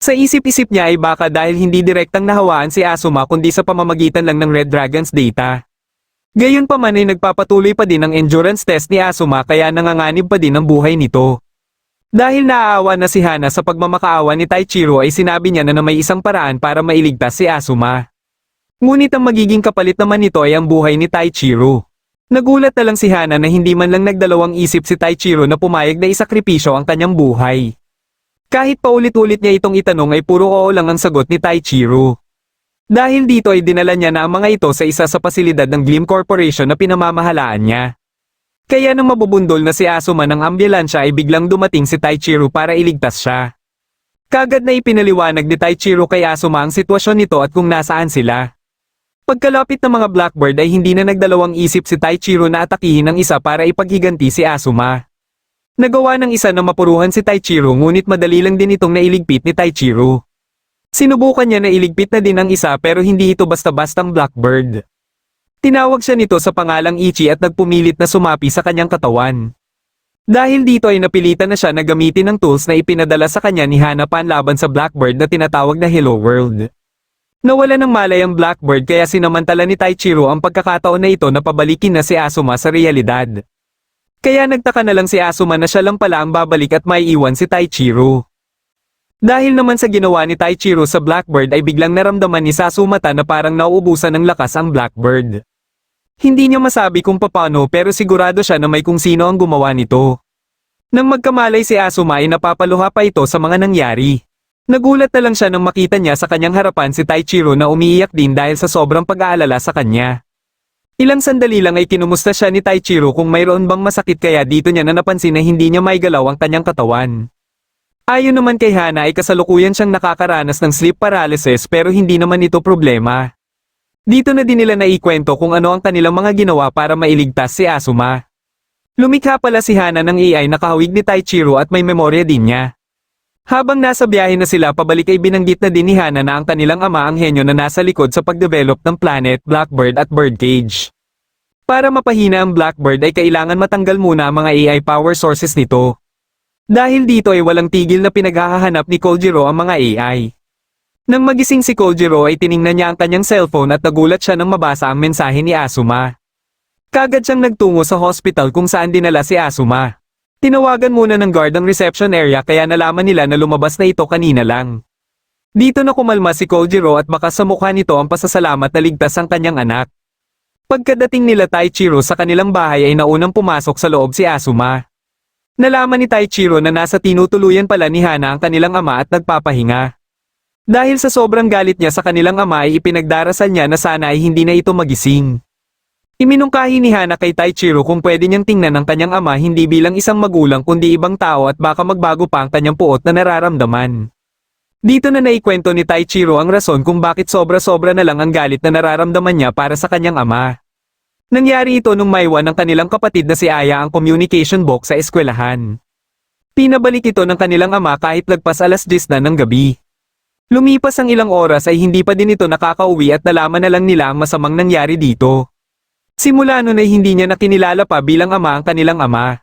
Sa isip-isip niya ay baka dahil hindi direktang nahawaan si Asuma kundi sa pamamagitan lang ng Red Dragon's data. Gayunpaman ay nagpapatuloy pa din ang endurance test ni Asuma kaya nanganganib pa din ang buhay nito. Dahil naaawa na si Hana sa pagmamakaawa ni Taichiro ay sinabi niya na may isang paraan para mailigtas si Asuma. Ngunit ang magiging kapalit naman nito ay ang buhay ni Taichiro. Nagulat na lang si Hana na hindi man lang nagdalawang isip si Taichiro na pumayag na isakripisyo ang kanyang buhay. Kahit paulit-ulit niya itong itanong ay puro oo lang ang sagot ni Taichiro. Dahil dito ay dinala niya na ang mga ito sa isa sa pasilidad ng Gleam Corporation na pinamamahalaan niya. Kaya nang mabubundol na si Asuma ng ambulansya ay biglang dumating si Taichiro para iligtas siya. Kagad na ipinaliwanag ni Taichiro kay Asuma ang sitwasyon nito at kung nasaan sila. Pagkalapit ng mga Blackbird ay hindi na nagdalawang isip si Taichiro na atakihin ang isa para ipaghiganti si Asuma. Nagawa ng isa na mapuruhan si Taichiro ngunit madali lang din itong nailigpit ni Taichiro. Sinubukan niya na iligpit na din ang isa pero hindi ito basta-bastang Blackbird. Tinawag siya nito sa pangalang Ichi at nagpumilit na sumapi sa kanyang katawan. Dahil dito ay napilitan na siya na gamitin ang tools na ipinadala sa kanya ni Hana panlaban sa Blackbird na tinatawag na Hello World. Nawala ng malay ang Blackbird kaya sinamantala ni Taichiro ang pagkakataon na ito na pabalikin na si Asuma sa realidad. Kaya nagtaka na lang si Asuma na siya lang pala ang babalik at maiiwan si Taichiro. Dahil naman sa ginawa ni Taichiro sa Blackbird ay biglang naramdaman ni Sasumata na parang nauubusan ng lakas ang Blackbird. Hindi niya masabi kung paano pero sigurado siya na may kung sino ang gumawa nito. Nang magkamalay si Asuma ay napapaluha pa ito sa mga nangyari. Nagulat na lang siya nang makita niya sa kanyang harapan si Taichiro na umiiyak din dahil sa sobrang pag-aalala sa kanya. Ilang sandali lang ay kinumusta siya ni Taichiro kung mayroon bang masakit kaya dito niya na napansin na hindi niya maigalaw ang kanyang katawan. Ayon naman kay Hana ay kasalukuyan siyang nakakaranas ng sleep paralysis pero hindi naman ito problema. Dito na din nila naikwento kung ano ang kanilang mga ginawa para mailigtas si Asuma. Lumikha pala si Hana ng AI na kahawig ni Taichiro at may memorya din niya. Habang nasa biyahe na sila pabalik ay binanggit na din ni Hana na ang kanilang ama ang henyo na nasa likod sa pagdevelop ng planet, Blackbird at Birdcage. Para mapahina ang Blackbird ay kailangan matanggal muna ang mga AI power sources nito. Dahil dito ay walang tigil na pinaghahanap ni Kojiro ang mga AI. Nang magising si Kojiro ay tiningnan niya ang kanyang cellphone at nagulat siya nang mabasa ang mensahe ni Asuma. Kagad siyang nagtungo sa hospital kung saan dinala si Asuma. Tinawagan muna ng guard ang reception area kaya nalaman nila na lumabas na ito kanina lang. Dito na kumalma si Kojiro at baka sa mukha nito ang pasasalamat na ligtas ang kanyang anak. Pagkadating nila Taichiro sa kanilang bahay ay naunang pumasok sa loob si Asuma. Nalaman ni Taichiro na nasa tinutuluyan pala ni Hana ang kanilang ama at nagpapahinga. Dahil sa sobrang galit niya sa kanilang ama ay ipinagdarasal niya na sana ay hindi na ito magising. Iminungkahi ni Hana kay Taichiro kung pwede niyang tingnan ang kanyang ama hindi bilang isang magulang kundi ibang tao at baka magbago pa ang kanyang puot na nararamdaman. Dito na naikwento ni Taichiro ang rason kung bakit sobra-sobra na lang ang galit na nararamdaman niya para sa kanyang ama. Nangyari ito nung maiwan ng kanilang kapatid na si Aya ang communication box sa eskwelahan. Pinabalik ito ng kanilang ama kahit lagpas 10:00 na ng gabi. Lumipas ang ilang oras ay hindi pa din ito nakakauwi at nalaman na lang nila ang masamang nangyari dito. Simula nun ay hindi niya nakinilala pa bilang ama ang kanilang ama.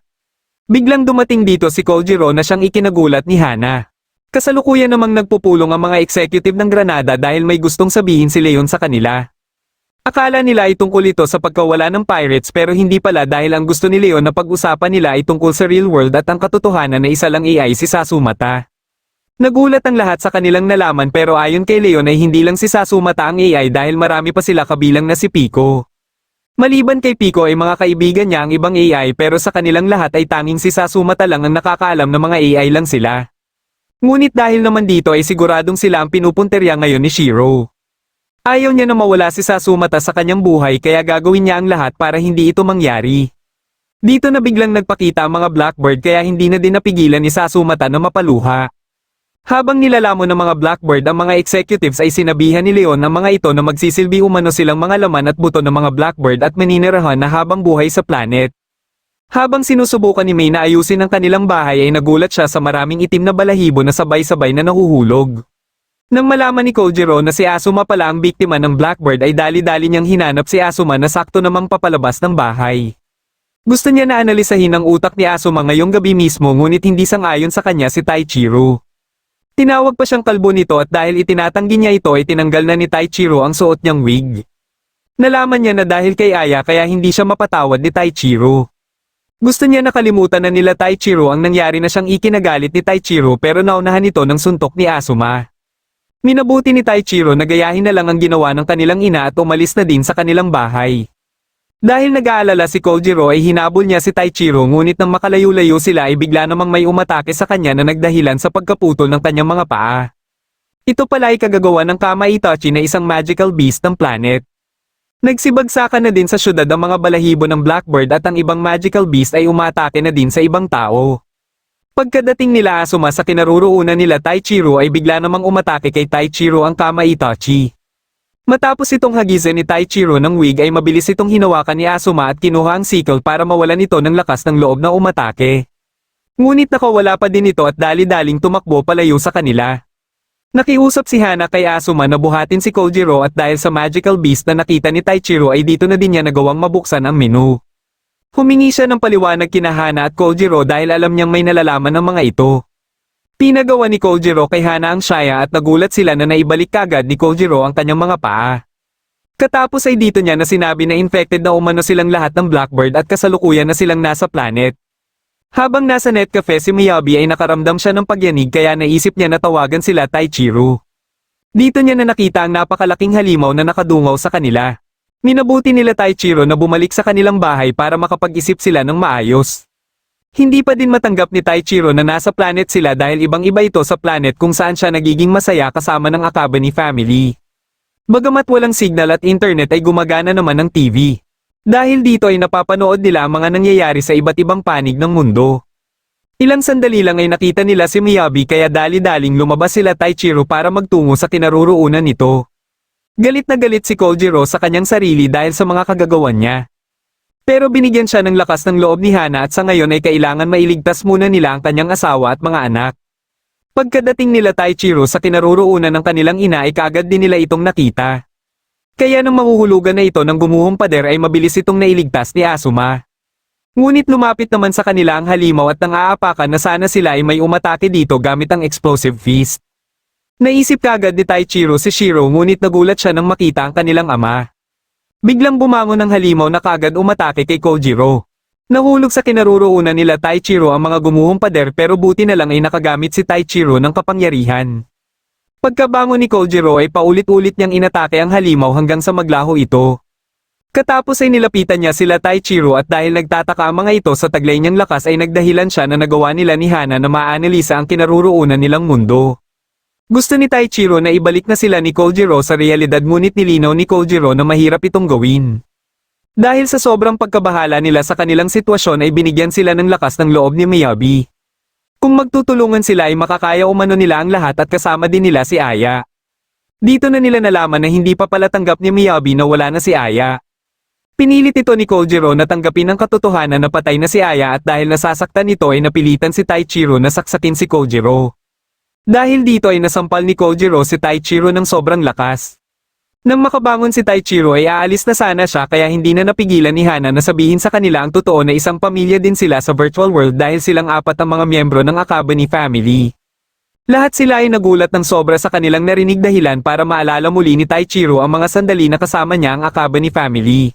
Biglang dumating dito si Kojiro na siyang ikinagulat ni Hana. Kasalukuyan namang nagpupulong ang mga executive ng Granada dahil may gustong sabihin si Leon sa kanila. Akala nila ay tungkol ito sa pagkawala ng pirates pero hindi pala dahil ang gusto ni Leon na pag-usapan nila ay tungkol sa real world at ang katotohanan na isa lang AI si Sasumata. Nagulat ang lahat sa kanilang nalaman pero ayon kay Leon ay hindi lang si Sasumata ang AI dahil marami pa sila kabilang na si Pico. Maliban kay Pico ay mga kaibigan niya ang ibang AI pero sa kanilang lahat ay tanging si Sasumata lang ang nakakaalam na mga AI lang sila. Ngunit dahil naman dito ay siguradong sila ang pinupunterya ngayon ni Shiro. Ayaw niya na mawala si Sasumata sa kanyang buhay kaya gagawin niya ang lahat para hindi ito mangyari. Dito na biglang nagpakita ang mga Blackbird kaya hindi na din napigilan ni Sasumata na mapaluha. Habang nilalamon ng mga Blackbird ang mga executives ay sinabihan ni Leon ang mga ito na magsisilbi umano silang mga laman at buto ng mga Blackbird at maninirahan na habang buhay sa planet. Habang sinusubukan ni May na ayusin ang kanilang bahay ay nagulat siya sa maraming itim na balahibo na sabay-sabay na nahuhulog. Nang malaman ni Kojiro na si Asuma pala ang biktima ng Blackbird ay dali-dali niyang hinanap si Asuma na sakto namang papalabas ng bahay. Gusto niya na analisahin ang utak ni Asuma ngayong gabi mismo ngunit hindi sang-ayon sa kanya si Taichiro. Tinawag pa siyang kalbo nito at dahil itinatanggi niya ito ay tinanggal na ni Taichiro ang suot niyang wig. Nalaman niya na dahil kay Aya kaya hindi siya mapatawad ni Taichiro. Gusto niya nakalimutan na nila Taichiro ang nangyari na siyang ikinagalit ni Taichiro pero naunahan ito ng suntok ni Asuma. Minabuti ni Taichiro na gayahin na lang ang ginawa ng kanilang ina at umalis na din sa kanilang bahay. Dahil nag-aalala si Kojiro ay hinabol niya si Taichiro ngunit nang makalayo-layo sila ay bigla namang may umatake sa kanya na nagdahilan sa pagkaputol ng kanyang mga paa. Ito pala ay kagagawa ng Kama Itachi na isang magical beast ng planet. Nagsibagsakan na din sa syudad ang mga balahibo ng Blackbird at ang ibang magical beast ay umatake na din sa ibang tao. Pagkadating nila Asuma sa kinaroroonan nila Taichiro ay bigla namang umatake kay Taichiro ang Kama Itachi. Matapos itong hagisan ni Taichiro ng wig ay mabilis itong hinawakan ni Asuma at kinuha ang sickle para mawalan ito ng lakas ng loob na umatake. Ngunit nakawala pa din ito at dali-daling tumakbo palayo sa kanila. Nakiusap si Hana kay Asuma na buhatin si Kojiro at dahil sa magical beast na nakita ni Taichiro ay dito na din niya nagawang mabuksan ang menu. Humingi siya ng paliwanag kina Hana at Kojiro dahil alam niyang may nalalaman ng mga ito. Pinagawa ni Kojiro kay Hana ang Shaya at nagulat sila na naibalik kagad ni Kojiro ang kanyang mga paa. Katapos ay dito niya na sinabi na infected na umano silang lahat ng Blackbird at kasalukuyan na silang nasa planet. Habang nasa net cafe si Miyabi ay nakaramdam siya ng pagyanig kaya naisip niya na tawagan sila Taichiro. Dito niya na nakita ang napakalaking halimaw na nakadungaw sa kanila. Minabuti nila Taichiro na bumalik sa kanilang bahay para makapag-isip sila ng maayos. Hindi pa din matanggap ni Taichiro na nasa planet sila dahil ibang-iba ito sa planet kung saan siya nagiging masaya kasama ng Akabani family. Bagamat walang signal at internet ay gumagana naman ang TV. Dahil dito ay napapanood nila ang mga nangyayari sa iba't ibang panig ng mundo. Ilang sandali lang ay nakita nila si Miyabi kaya dali-daling lumabas sila Taichiro para magtungo sa kinaroroonan nito. Galit na galit si Kojiro sa kanyang sarili dahil sa mga kagagawan niya. Pero binigyan siya ng lakas ng loob ni Hana at sa ngayon ay kailangan mailigtas muna nila ang kanyang asawa at mga anak. Pagkadating nila Taichiro sa kinaroroonan ng kanilang ina ay kaagad din nila itong nakita. Kaya nang mahuhulugan na ito ng gumuhong pader ay mabilis itong nailigtas ni Asuma. Ngunit lumapit naman sa kanila ang halimaw at nang-aapakan na sana sila ay may umatake dito gamit ang explosive fist. Naisip kagad ni Taichiro si Shiro ngunit nagulat siya nang makita ang kanilang ama. Biglang bumangon ang halimaw na kagad umatake kay Kojiro. Nahulog sa kinaroroonan nila Taichiro ang mga gumuhong pader pero buti na lang ay nakagamit si Taichiro ng kapangyarihan. Pagkabangon ni Kojiro ay paulit-ulit niyang inatake ang halimaw hanggang sa maglaho ito. Katapos ay nilapitan niya sila Taichiro at dahil nagtataka ang mga ito sa taglay niyang lakas ay nagdahilan siya na nagawa nila ni Hana na maanalisa ang kinaroroonan nilang mundo. Gusto ni Taichiro na ibalik na sila ni Kojiro sa realidad ngunit nilinaw ni Kojiro na mahirap itong gawin. Dahil sa sobrang pagkabahala nila sa kanilang sitwasyon ay binigyan sila ng lakas ng loob ni Miyabi. Kung magtutulungan sila ay makakaya umano nila ang lahat at kasama din nila si Aya. Dito na nila nalaman na hindi pa pala tanggap ni Miyabi na wala na si Aya. Pinilit ito ni Kojiro na tanggapin ang katotohanan na patay na si Aya at dahil nasasaktan ito ay napilitan si Taichiro na saksakin si Kojiro. Dahil dito ay nasampal ni Kojiro si Taichiro ng sobrang lakas. Nang makabangon si Taichiro ay aalis na sana siya kaya hindi na napigilan ni Hana na sabihin sa kanila ang totoo na isang pamilya din sila sa virtual world dahil silang apat ang mga miyembro ng Akabani family. Lahat sila ay nagulat ng sobra sa kanilang narinig dahilan para maalala muli ni Taichiro ang mga sandali na kasama niya ang Akabani family.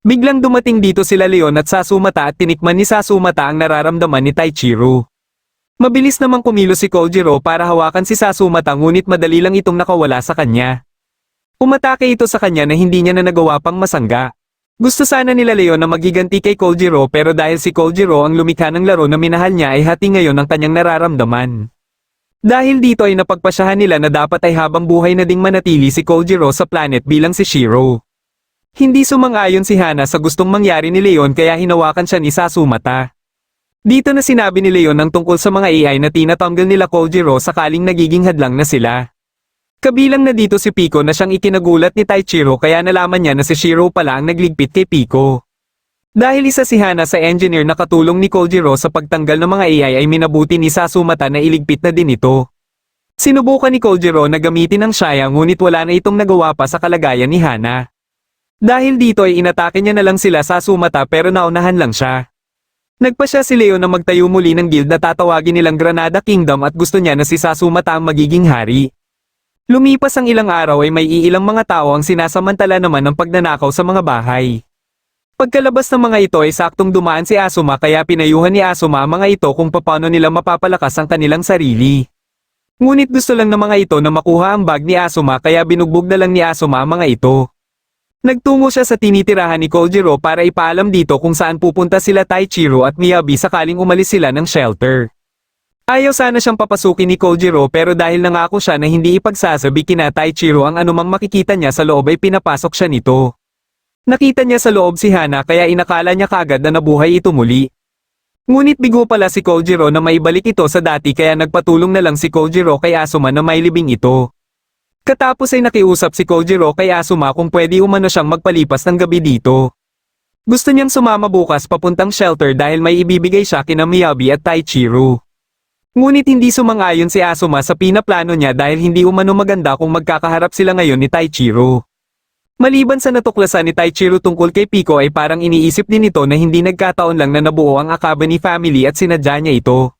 Biglang dumating dito sila Leon at Sasumata at tinikman ni Sasumata ang nararamdaman ni Taichiro. Mabilis namang kumilos si Kojiro para hawakan si Sasumata ngunit madali lang itong nakawala sa kanya. Umatake ito sa kanya na hindi niya na nagawa pang masangga. Gusto sana nila Leon na magiganti kay Kojiro pero dahil si Kojiro ang lumikha ng laro na minahal niya ay hati ngayon ang kanyang nararamdaman. Dahil dito ay napagpasyahan nila na dapat ay habang buhay na ding manatili si Kojiro sa planet bilang si Shiro. Hindi sumang-ayon si Hana sa gustong mangyari ni Leon kaya hinawakan siya ni Sasumata. Dito na sinabi ni Leon ang tungkol sa mga AI na tinatanggal nila Kojiro sakaling nagiging hadlang na sila. Kabilang na dito si Pico na siyang ikinagulat ni Taichiro kaya nalaman niya na si Shiro pala ang nagligpit kay Pico. Dahil isa si Hana sa engineer na katulong ni Kojiro sa pagtanggal ng mga AI ay minabuti ni Sasumata na iligpit na din ito. Sinubukan ni Kojiro na gamitin ang Shaya ngunit wala na itong nagawa pa sa kalagayan ni Hana. Dahil dito ay inatake niya na lang sila Sasumata pero naunahan lang siya. Nagpasya si Leo na magtayo muli ng guild na tatawagin nilang Granada Kingdom at gusto niya na si Sasumata ang magiging hari. Lumipas ang ilang araw ay may iilang mga tao ang sinasamantala naman ng pagnanakaw sa mga bahay. Pagkalabas ng mga ito ay saktong dumaan si Asuma kaya pinayuhan ni Asuma ang mga ito kung paano nila mapapalakas ang kanilang sarili. Ngunit gusto lang ng mga ito na makuha ang bag ni Asuma kaya binugbog na lang ni Asuma ang mga ito. Nagtungo siya sa tinitirahan ni Kojiro para ipaalam dito kung saan pupunta sila Taichiro at Miyabi sakaling umalis sila ng shelter. Ayaw sana siyang papasukin ni Kojiro pero dahil nangako siya na hindi ipagsasabi kina Taichiro ang anumang makikita niya sa loob ay pinapasok siya nito. Nakita niya sa loob si Hana kaya inakala niya kagad na nabuhay ito muli. Ngunit bigo pala si Kojiro na maibalik ito sa dati kaya nagpatulong na lang si Kojiro kay Asuma na mailibing ito. Katapos ay nakiusap si Kojiro kay Asuma kung pwede umano siyang magpalipas ng gabi dito. Gusto niyang sumama bukas papuntang shelter dahil may ibibigay siya kina Miyabi at Taichiro. Ngunit hindi sumang-ayon si Asuma sa pinaplano niya dahil hindi umano maganda kung magkakaharap sila ngayon ni Taichiro. Maliban sa natuklasan ni Taichiro tungkol kay Pico ay parang iniisip din ito na hindi nagkataon lang na nabuo ang Akabani family at sinadya niya ito.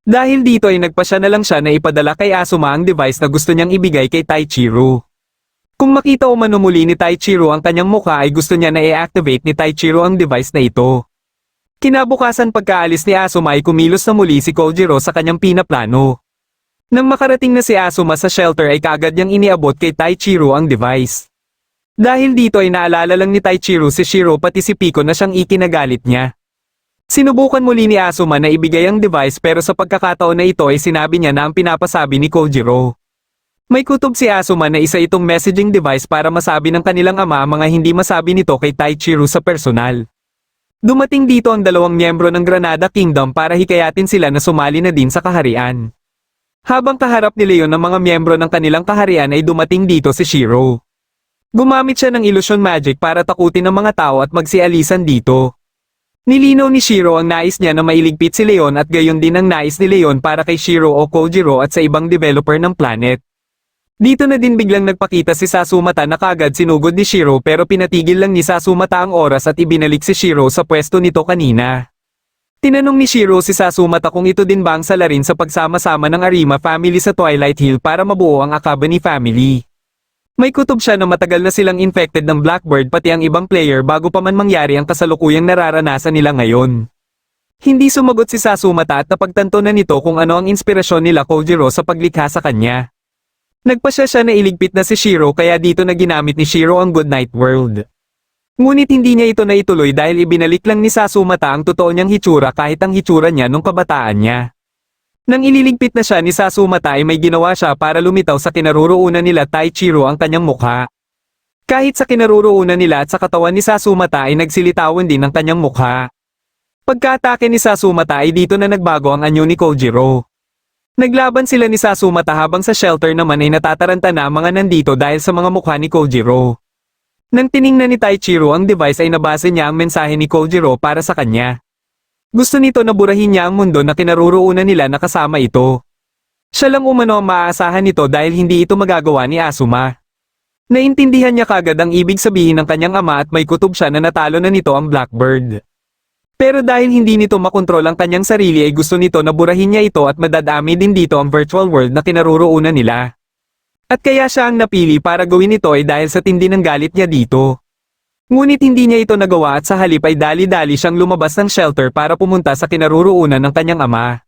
Dahil dito ay nagpasya na lang siya na ipadala kay Asuma ang device na gusto niyang ibigay kay Taichiro. Kung makita umano muli ni Taichiro ang kanyang mukha ay gusto niya na i-activate ni Taichiro ang device na ito. Kinabukasan pagkaalis ni Asuma ay kumilos na muli si Kojiro sa kanyang pinaplano. Nang makarating na si Asuma sa shelter ay kaagad niyang iniabot kay Taichiro ang device. Dahil dito ay naalala lang ni Taichiro si Shiro pati si Pico na siyang ikinagalit niya. Sinubukan muli ni Asuma na ibigay ang device pero sa pagkakataon na ito ay sinabi niya na ang pinapasabi ni Kojiro. May kutob si Asuma na isa itong messaging device para masabi ng kanilang ama ang mga hindi masabi nito kay Taichiro sa personal. Dumating dito ang dalawang miyembro ng Granada Kingdom para hikayatin sila na sumali na din sa kaharian. Habang kaharap ni Leon ng mga miyembro ng kanilang kaharian ay dumating dito si Shiro. Gumamit siya ng illusion magic para takutin ang mga tao at magsialisan dito. Nilinaw ni Shiro ang nais niya na mailigpit si Leon at gayon din ang nais ni Leon para kay Shiro o Kojiro at sa ibang developer ng planet. Dito na din biglang nagpakita si Sasumata na kagad sinugod ni Shiro pero pinatigil lang ni Sasumata ang oras at ibinalik si Shiro sa pwesto nito kanina. Tinanong ni Shiro si Sasumata kung ito din ba ang salarin sa pagsama-sama ng Arima family sa Twilight Hill para mabuo ang Akabani family. May kutob siya na matagal na silang infected ng Blackbird pati ang ibang player bago pa man mangyari ang kasalukuyang nararanasan nila ngayon. Hindi sumagot si Sasumata at napagtanto na nito kung ano ang inspirasyon nila Kojiro sa paglikha sa kanya. Nagpasya siya na iligpit na si Shiro kaya dito na ginamit ni Shiro ang Goodnight World. Ngunit hindi niya ito naituloy dahil ibinalik lang ni Sasumata ang totoo niyang hitsura kahit ang hitsura niya nung kabataan niya. Nang ililigpit na siya ni Sasumata ay may ginawa siya para lumitaw sa kinaroroonan nila Taichiro ang kanyang mukha. Kahit sa kinaroroonan nila at sa katawan ni Sasumata ay nagsilitawan din ang kanyang mukha. Pagka-atake ni Sasumata ay dito na nagbago ang anyo ni Kojiro. Naglaban sila ni Sasumata habang sa shelter naman ay natataranta na ang mga nandito dahil sa mga mukha ni Kojiro. Nang tiningnan ni Taichiro ang device ay nabasa niya ang mensahe ni Kojiro para sa kanya. Gusto nito na burahin niya ang mundo na kinaroroonan nila na kasama ito. Siya lang umano ang maaasahan nito dahil hindi ito magagawa ni Asuma. Naintindihan niya kagad ang ibig sabihin ng kanyang ama at may kutob siya na natalo na nito ang Blackbird. Pero dahil hindi nito makontrol ang kanyang sarili ay gusto nito na burahin niya ito at madadami din dito ang virtual world na kinaroroonan nila. At kaya siya ang napili para gawin ito ay dahil sa tindi ng galit niya dito. Ngunit hindi niya ito nagawa at sa halip ay dali-dali siyang lumabas ng shelter para pumunta sa kinaroroonan ng kanyang ama.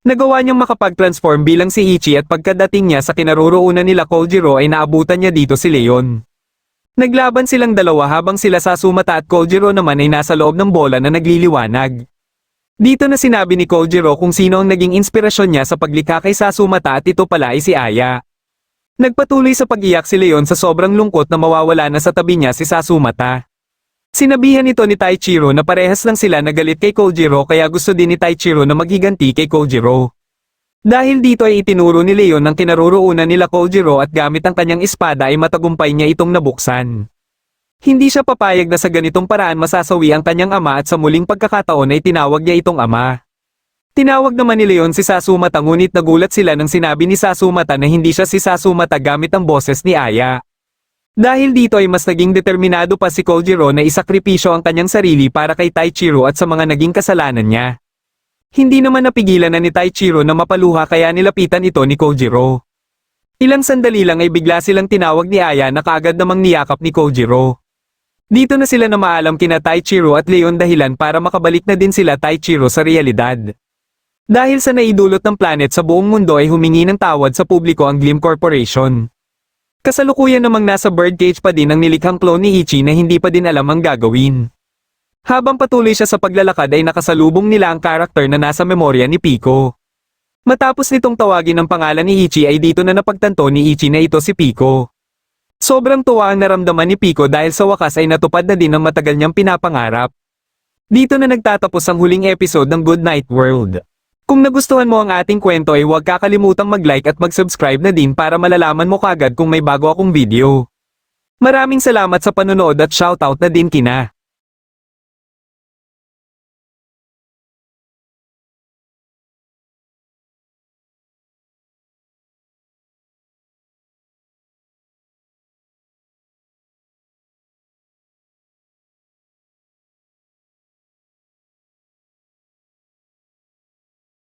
Nagawa niyang makapag-transform bilang si Ichi at pagkadating niya sa kinaroroonan nila Kojiro ay naabutan niya dito si Leon. Naglaban silang dalawa habang sila Sasumata at Kojiro naman ay nasa loob ng bola na nagliliwanag. Dito na sinabi ni Kojiro kung sino ang naging inspirasyon niya sa paglikha kay Sasumata at ito pala ay si Aya. Nagpatuloy sa pag-iyak si Leon sa sobrang lungkot na mawawala na sa tabi niya si Sasumata. Sinabihan ito ni Taichiro na parehas lang sila na galit kay Kojiro kaya gusto din ni Taichiro na maghiganti kay Kojiro. Dahil dito ay itinuro ni Leon ang kinaroroonan nila Kojiro at gamit ang kanyang espada ay matagumpay niya itong nabuksan. Hindi siya papayag na sa ganitong paraan masasawi ang kanyang ama at sa muling pagkakataon ay tinawag niya itong ama. Tinawag naman ni Leon si Sasumata ngunit nagulat sila nang sinabi ni Sasumata na hindi siya si Sasumata gamit ang boses ni Aya. Dahil dito ay mas naging determinado pa si Kojiro na isakripisyo ang kanyang sarili para kay Taichiro at sa mga naging kasalanan niya. Hindi naman napigilan na ni Taichiro na mapaluha kaya nilapitan ito ni Kojiro. Ilang sandali lang ay bigla silang tinawag ni Aya na kaagad namang niyakap ni Kojiro. Dito na sila na maalam kina Taichiro at Leon dahilan para makabalik na din sila Taichiro sa realidad. Dahil sa naidulot ng planet sa buong mundo ay humingi ng tawad sa publiko ang Glim Corporation. Kasalukuyan namang nasa birdcage pa din ang nilikhang clone ni Ichi na hindi pa din alam ang gagawin. Habang patuloy siya sa paglalakad ay nakasalubong nila ang karakter na nasa memorya ni Pico. Matapos nitong tawagin ang pangalan ni Ichi ay dito na napagtanto ni Ichi na ito si Pico. Sobrang tuwa ang naramdaman ni Pico dahil sa wakas ay natupad na din ang matagal niyang pinapangarap. Dito na nagtatapos ang huling episode ng Good Night World. Kung nagustuhan mo ang ating kwento ay huwag kakalimutang mag-like at mag-subscribe na din para malalaman mo kagad kung may bago akong video. Maraming salamat sa panonood at shoutout na din kina